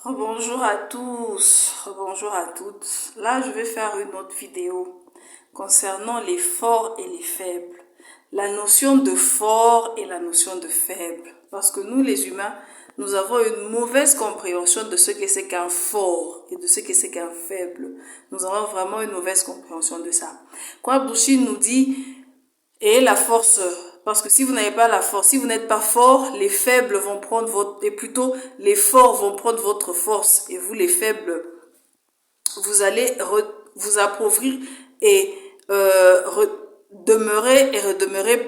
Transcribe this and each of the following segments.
Bonjour à tous, bonjour à toutes. Là, je vais faire une autre vidéo concernant les forts et les faibles. La notion de fort et la notion de faible. Parce que nous, les humains, nous avons une mauvaise compréhension de ce que c'est qu'un fort et de ce que c'est qu'un faible. Nous avons vraiment une mauvaise compréhension de ça. Quand Bushi nous dit et la force, parce que si vous n'avez pas la force, si vous n'êtes pas fort, les faibles vont prendre votre, et plutôt les forts vont prendre votre force, et vous les faibles, vous allez vous appauvrir et redemeurer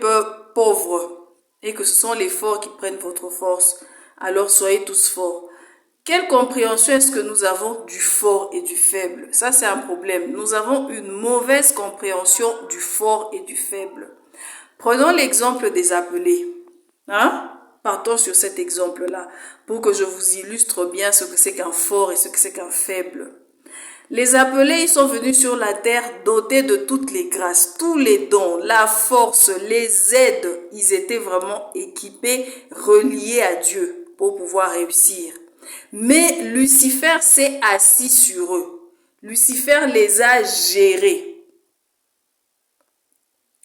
pauvre, et que ce sont les forts qui prennent votre force. Alors soyez tous forts. Quelle compréhension est-ce que nous avons du fort et du faible? Ça, c'est un problème. Nous avons une mauvaise compréhension du fort et du faible. Prenons l'exemple des appelés. Partons sur cet exemple-là pour que je vous illustre bien ce que c'est qu'un fort et ce que c'est qu'un faible. Les appelés, ils sont venus sur la terre dotés de toutes les grâces, tous les dons, la force, les aides. Ils étaient vraiment équipés, reliés à Dieu pour pouvoir réussir. Mais Lucifer s'est assis sur eux. Lucifer les a gérés.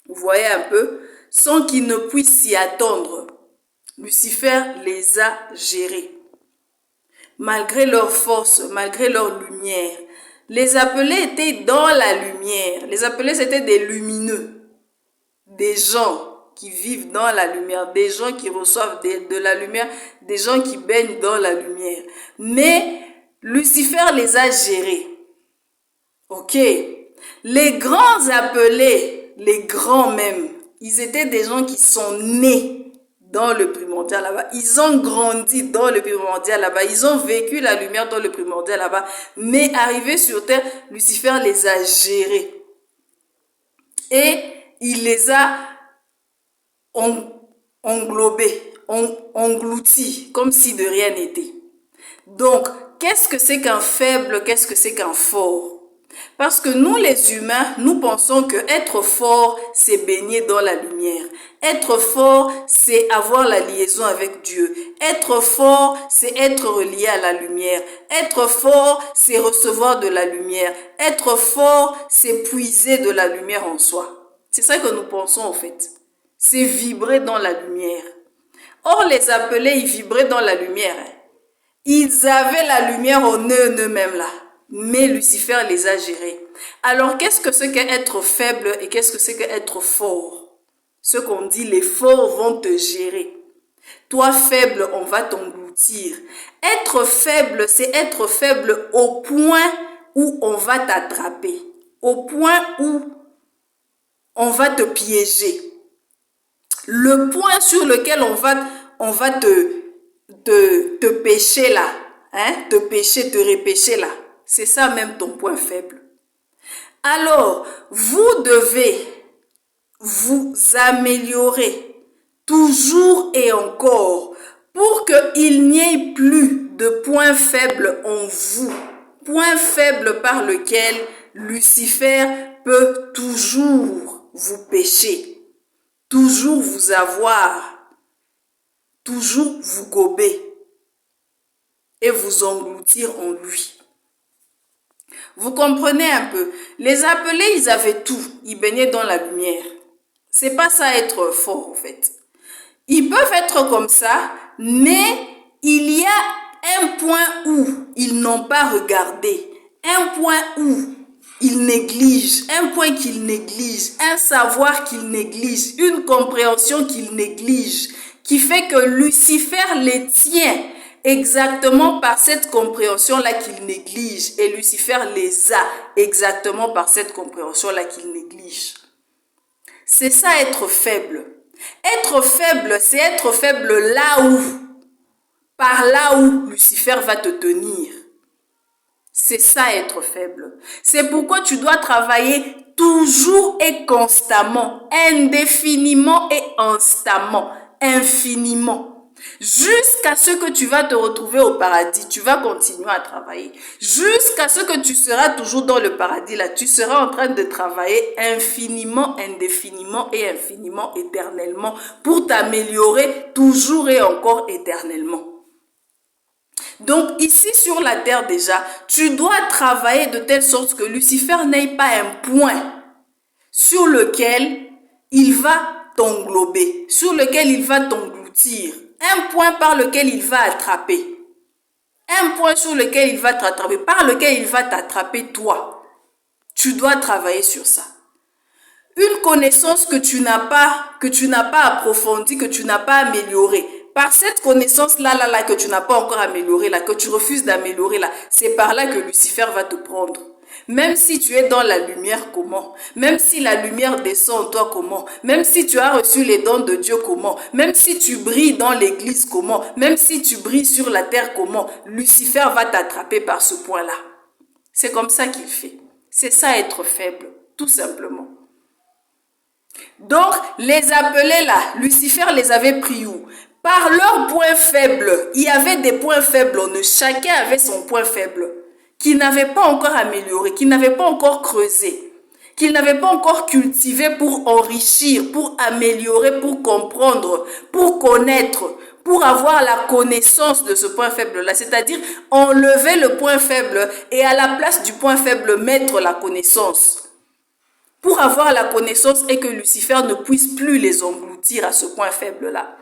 Vous voyez un peu, sans qu'ils ne puissent s'y attendre. Lucifer les a gérés. Malgré leur force, malgré leur lumière. Les appelés étaient dans la lumière. Les appelés, c'était des lumineux. Des gens qui vivent dans la lumière, des gens qui reçoivent de la lumière, des gens qui baignent dans la lumière. Mais Lucifer les a gérés. Ok. Les grands appelés, les grands même, ils étaient des gens qui sont nés dans le primordial là-bas. Ils ont grandi dans le primordial là-bas. Ils ont vécu la lumière dans le primordial là-bas. Mais arrivés sur terre, Lucifer les a gérés. Et il les a englobés, engloutis, comme si de rien n'était. Donc, qu'est-ce que c'est qu'un faible? Qu'est-ce que c'est qu'un fort? Parce que nous, les humains, nous pensons que être fort, c'est baigner dans la lumière. Être fort, c'est avoir la liaison avec Dieu. Être fort, c'est être relié à la lumière. Être fort, c'est recevoir de la lumière. Être fort, c'est puiser de la lumière en soi. C'est ça que nous pensons en fait. C'est vibrer dans la lumière. Or, les appelés, ils vibraient dans la lumière. Ils avaient la lumière en eux-mêmes là. Mais Lucifer les a gérés. Alors, qu'est-ce que c'est qu'être faible et qu'est-ce que c'est qu'être fort? Ce qu'on dit, les forts vont te gérer. Toi, faible, on va t'engloutir. Être faible, c'est être faible au point où on va t'attraper. Au point où on va te piéger. Le point sur lequel on va te pêcher là. Te pêcher, te repêcher là. C'est ça même ton point faible. Alors, vous devez vous améliorer toujours et encore pour qu'il n'y ait plus de point faible en vous. Point faible par lequel Lucifer peut toujours vous pêcher, toujours vous avoir, toujours vous gober et vous engloutir en lui. Vous comprenez un peu? Les appelés, ils avaient tout. Ils baignaient dans la lumière. C'est pas ça être fort, en fait. Ils peuvent être comme ça, mais il y a un point où ils n'ont pas regardé. Un point où ils négligent. Un point qu'ils négligent. Un savoir qu'ils négligent. Une compréhension qu'ils négligent. Qui fait que Lucifer les tient. Exactement par cette compréhension-là qu'il néglige. Et Lucifer les a exactement par cette compréhension-là qu'il néglige. C'est ça être faible. Être faible, c'est être faible par là où Lucifer va te tenir. C'est ça être faible. C'est pourquoi tu dois travailler toujours et constamment, indéfiniment et instamment, infiniment. Jusqu'à ce que tu vas te retrouver au paradis, tu vas continuer à travailler. Jusqu'à ce que tu seras toujours dans le paradis, là, tu seras en train de travailler infiniment, indéfiniment et infiniment, éternellement, pour t'améliorer toujours et encore éternellement. Donc ici sur la terre déjà, tu dois travailler de telle sorte que Lucifer n'ait pas un point sur lequel il va t'englober, sur lequel il va t'engloutir, un point par lequel il va attraper, un point sur lequel il va t'attraper, par lequel il va t'attraper toi. Tu dois travailler sur ça. Une connaissance que tu n'as pas approfondie, que tu n'as pas améliorée. Par cette connaissance-là, que tu n'as pas encore améliorée, que tu refuses d'améliorer, c'est par là que Lucifer va te prendre. Même si tu es dans la lumière, comment? Même si la lumière descend en toi, comment? Même si tu as reçu les dons de Dieu, comment? Même si tu brilles dans l'église, comment? Même si tu brilles sur la terre, comment? Lucifer va t'attraper par ce point-là. C'est comme ça qu'il fait. C'est ça être faible, tout simplement. Donc, les appelés là, Lucifer les avait pris où? Par leurs points faibles. Il y avait des points faibles en eux. Chacun avait son point faible, qu'il n'avait pas encore amélioré, qu'il n'avait pas encore creusé, qu'il n'avait pas encore cultivé pour enrichir, pour améliorer, pour comprendre, pour connaître, pour avoir la connaissance de ce point faible-là. C'est-à-dire enlever le point faible et à la place du point faible, mettre la connaissance. Pour avoir la connaissance et que Lucifer ne puisse plus les engloutir à ce point faible-là.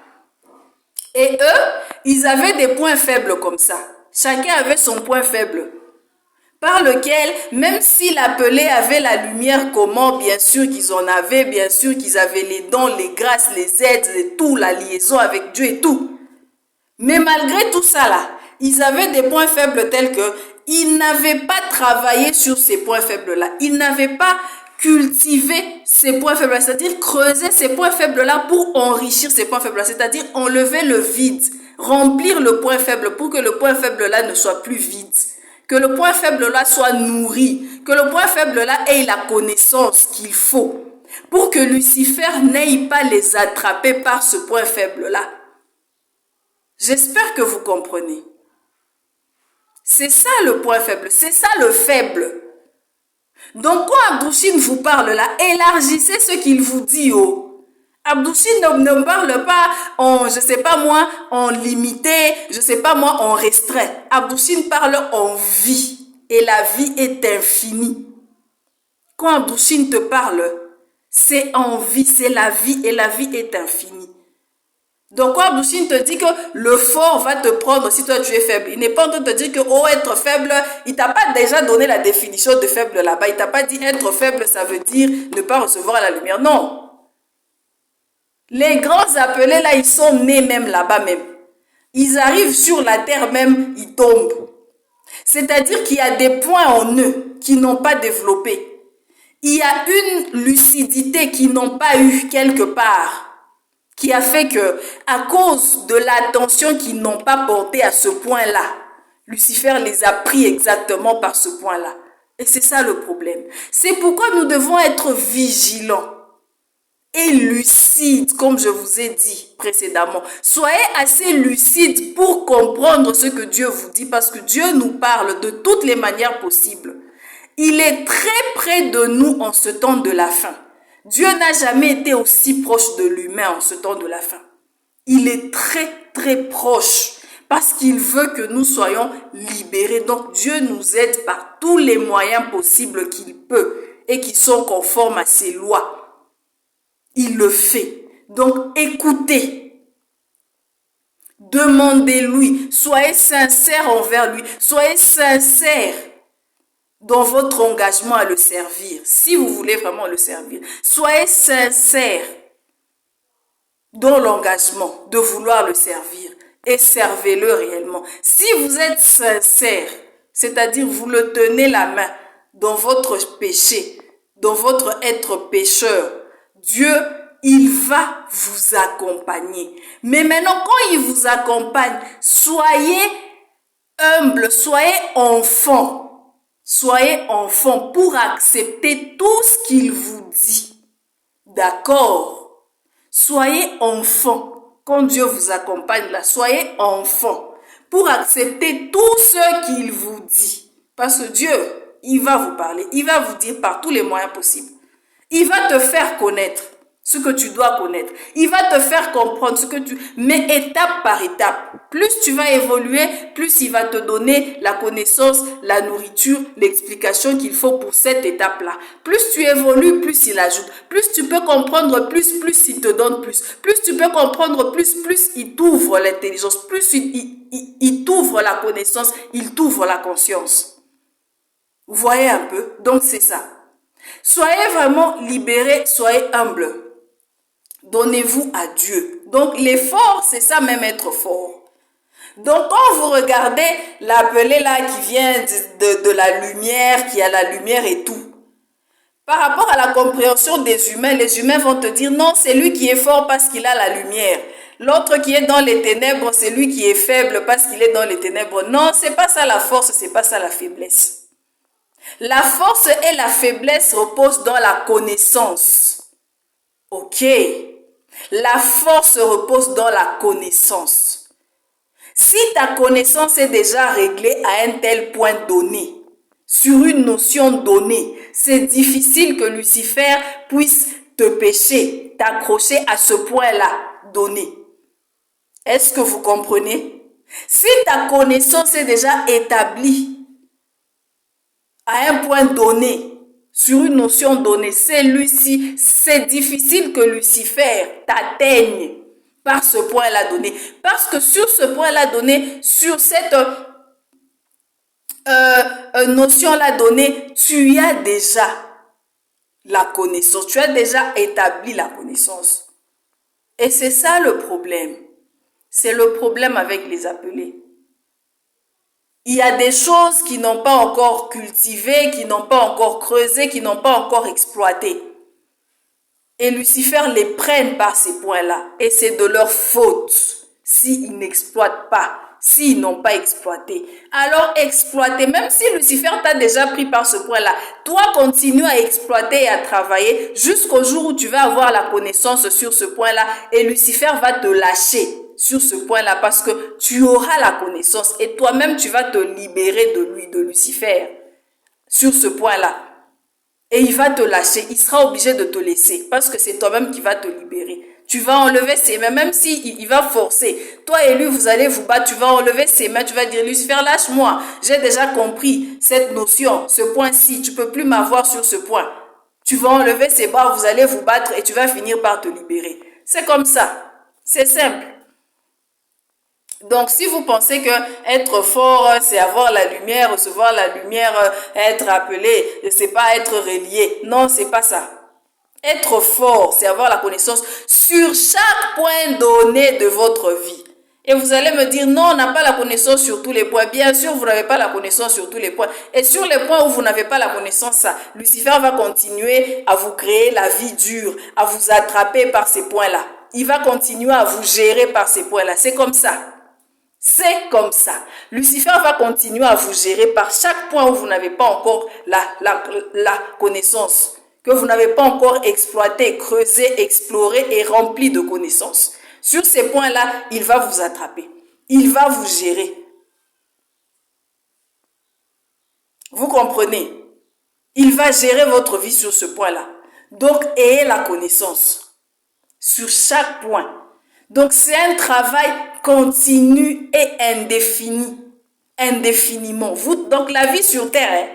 Et eux, ils avaient des points faibles comme ça. Chacun avait son point faible. Par lequel, même si l'appelé avait la lumière, comment, bien sûr qu'ils en avaient, bien sûr qu'ils avaient les dons, les grâces, les aides, et tout, la liaison avec Dieu et tout. Mais malgré tout ça là, ils avaient des points faibles tels que ils n'avaient pas travaillé sur ces points faibles là. Ils n'avaient pas cultivé ces points faibles, c'est-à-dire creuser ces points faibles-là pour enrichir ces points faibles-là, c'est-à-dire enlever le vide, remplir le point faible pour que le point faible-là ne soit plus vide, que le point faible-là soit nourri, que le point faible-là ait la connaissance qu'il faut pour que Lucifer n'aille pas les attraper par ce point faible-là. J'espère que vous comprenez. C'est ça le point faible, c'est ça le faible. Donc quand Abdouchine vous parle là, élargissez ce qu'il vous dit. Abdouchine ne parle pas en, je sais pas moi, en limité, je sais pas moi, en restreint. Abdouchine parle en vie et la vie est infinie. Quand Abdouchine te parle, c'est en vie, c'est la vie et la vie est infinie. Donc quand Abdouchine te dit que le fort va te prendre si toi tu es faible, il n'est pas en train de te dire que être faible, il t'a pas déjà donné la définition de faible là-bas, il t'a pas dit être faible ça veut dire ne pas recevoir la lumière, non. Les grands appelés là, ils sont nés même là-bas même. Ils arrivent sur la terre même, ils tombent. C'est-à-dire qu'il y a des points en eux qui n'ont pas développé. Il y a une lucidité qu'ils n'ont pas eue quelque part, qui a fait que, à cause de l'attention qu'ils n'ont pas portée à ce point-là, Lucifer les a pris exactement par ce point-là. Et c'est ça le problème. C'est pourquoi nous devons être vigilants et lucides, comme je vous ai dit précédemment. Soyez assez lucides pour comprendre ce que Dieu vous dit, parce que Dieu nous parle de toutes les manières possibles. Il est très près de nous en ce temps de la fin. Dieu n'a jamais été aussi proche de l'humain en ce temps de la fin. Il est très très proche parce qu'il veut que nous soyons libérés. Donc Dieu nous aide par tous les moyens possibles qu'il peut et qui sont conformes à ses lois. Il le fait. Donc écoutez, demandez-lui, soyez sincères envers lui, soyez sincères dans votre engagement à le servir, si vous voulez vraiment le servir. Soyez sincères dans l'engagement de vouloir le servir et servez-le réellement. Si vous êtes sincère, c'est-à-dire vous le tenez la main dans votre péché, dans votre être pécheur, Dieu, il va vous accompagner. Mais maintenant, quand il vous accompagne, soyez humble, soyez enfant. Soyez enfant pour accepter tout ce qu'il vous dit. D'accord? Soyez enfant. Quand Dieu vous accompagne là, soyez enfant pour accepter tout ce qu'il vous dit. Parce que Dieu, il va vous parler. Il va vous dire par tous les moyens possibles. Il va te faire connaître. ce que tu dois connaître. Il va te faire comprendre ce que mais étape par étape. Plus tu vas évoluer, plus il va te donner la connaissance, la nourriture, l'explication qu'il faut pour cette étape-là. Plus tu évolues, plus il ajoute. Plus tu peux comprendre, plus il te donne plus. Plus tu peux comprendre, plus il t'ouvre l'intelligence. Plus il t'ouvre la connaissance, il t'ouvre la conscience. Vous voyez un peu? Donc c'est ça. Soyez vraiment libérés, soyez humbles. Donnez-vous à Dieu. Donc l'effort, c'est ça même, être fort. Donc quand vous regardez l'appelé là qui vient de la lumière, qui a la lumière et tout, par rapport à la compréhension des humains, les humains vont te dire non, c'est lui qui est fort parce qu'il a la lumière. L'autre qui est dans les ténèbres, c'est lui qui est faible parce qu'il est dans les ténèbres. Non, c'est pas ça la force, c'est pas ça la faiblesse. La force et la faiblesse reposent dans la connaissance. Ok? La force repose dans la connaissance. Si ta connaissance est déjà réglée à un tel point donné, sur une notion donnée, c'est difficile que Lucifer puisse te pécher, t'accrocher à ce point-là donné. Est-ce que vous comprenez? Si ta connaissance est déjà établie à un point donné, sur une notion donnée, celui-ci, c'est difficile que Lucifer t'atteigne par ce point-là donné. Parce que sur ce point-là donné, sur cette notion-là donnée, tu as déjà la connaissance. Tu as déjà établi la connaissance. Et c'est ça le problème. C'est le problème avec les appelés. Il y a des choses qui n'ont pas encore cultivé, qui n'ont pas encore creusé, qui n'ont pas encore exploité. Et Lucifer les prenne par ces points-là. Et c'est de leur faute s'ils n'exploitent pas, s'ils n'ont pas exploité. Alors exploiter, même si Lucifer t'a déjà pris par ce point-là, toi continue à exploiter et à travailler jusqu'au jour où tu vas avoir la connaissance sur ce point-là et Lucifer va te lâcher sur ce point-là parce que tu auras la connaissance et toi-même tu vas te libérer de lui, de Lucifer, sur ce point-là. Et il va te lâcher, il sera obligé de te laisser parce que c'est toi-même qui vas te libérer. Tu vas enlever ses mains, même s'il va forcer. Toi et lui, vous allez vous battre, tu vas enlever ses mains, tu vas dire Lucifer, lâche-moi. J'ai déjà compris cette notion, ce point-ci, tu ne peux plus m'avoir sur ce point. Tu vas enlever ses bras, vous allez vous battre et tu vas finir par te libérer. C'est comme ça, c'est simple. Donc, si vous pensez que être fort, c'est avoir la lumière, recevoir la lumière, être appelé, c'est pas être relié. Non, c'est pas ça. Être fort, c'est avoir la connaissance sur chaque point donné de votre vie. Et vous allez me dire, non, on n'a pas la connaissance sur tous les points. Bien sûr, vous n'avez pas la connaissance sur tous les points. Et sur les points où vous n'avez pas la connaissance, ça, Lucifer va continuer à vous créer la vie dure, à vous attraper par ces points-là. Il va continuer à vous gérer par ces points-là. C'est comme ça. C'est comme ça. Lucifer va continuer à vous gérer par chaque point où vous n'avez pas encore la connaissance, que vous n'avez pas encore exploité, creusé, exploré et rempli de connaissances. Sur ces points-là, il va vous attraper. Il va vous gérer. Vous comprenez? Il va gérer votre vie sur ce point-là. Donc, ayez la connaissance sur chaque point. Donc, c'est un travail continu et indéfini. Indéfiniment. Donc, la vie sur terre, hein,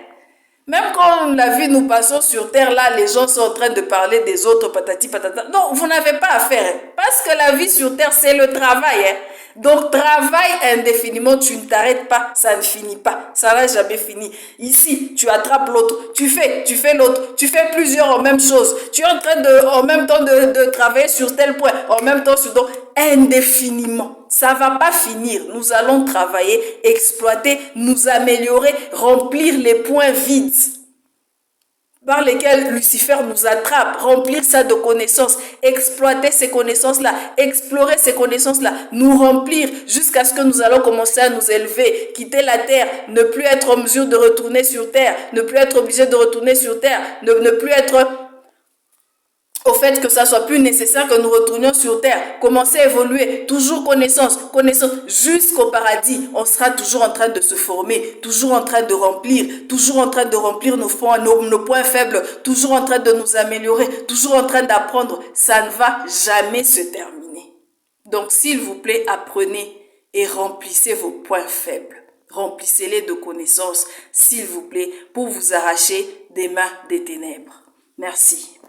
même quand la vie nous passons sur terre, là, les gens sont en train de parler des autres, patati patata. Non, vous n'avez pas à faire. Hein, parce que la vie sur terre, c'est le travail. Hein. Donc, travaille indéfiniment, tu ne t'arrêtes pas, ça ne finit pas. Ça n'a jamais fini. Ici, tu attrapes l'autre, tu fais l'autre, tu fais plusieurs en même chose. Tu es en train en même temps de travailler sur tel point, en même temps sur d'autres, indéfiniment. Ça ne va pas finir. Nous allons travailler, exploiter, nous améliorer, remplir les points vides par lesquels Lucifer nous attrape, remplir ça de connaissances, exploiter ces connaissances-là, explorer ces connaissances-là, nous remplir jusqu'à ce que nous allons commencer à nous élever, quitter la terre, ne plus être en mesure de retourner sur terre, ne plus être obligé de retourner sur terre, ne plus être au fait que ça soit plus nécessaire que nous retournions sur terre, commencer à évoluer, toujours connaissance, jusqu'au paradis. On sera toujours en train de se former, toujours en train de remplir nos points faibles, toujours en train de nous améliorer, toujours en train d'apprendre. Ça ne va jamais se terminer. Donc, s'il vous plaît, apprenez et remplissez vos points faibles. Remplissez-les de connaissances, s'il vous plaît, pour vous arracher des mains des ténèbres. Merci.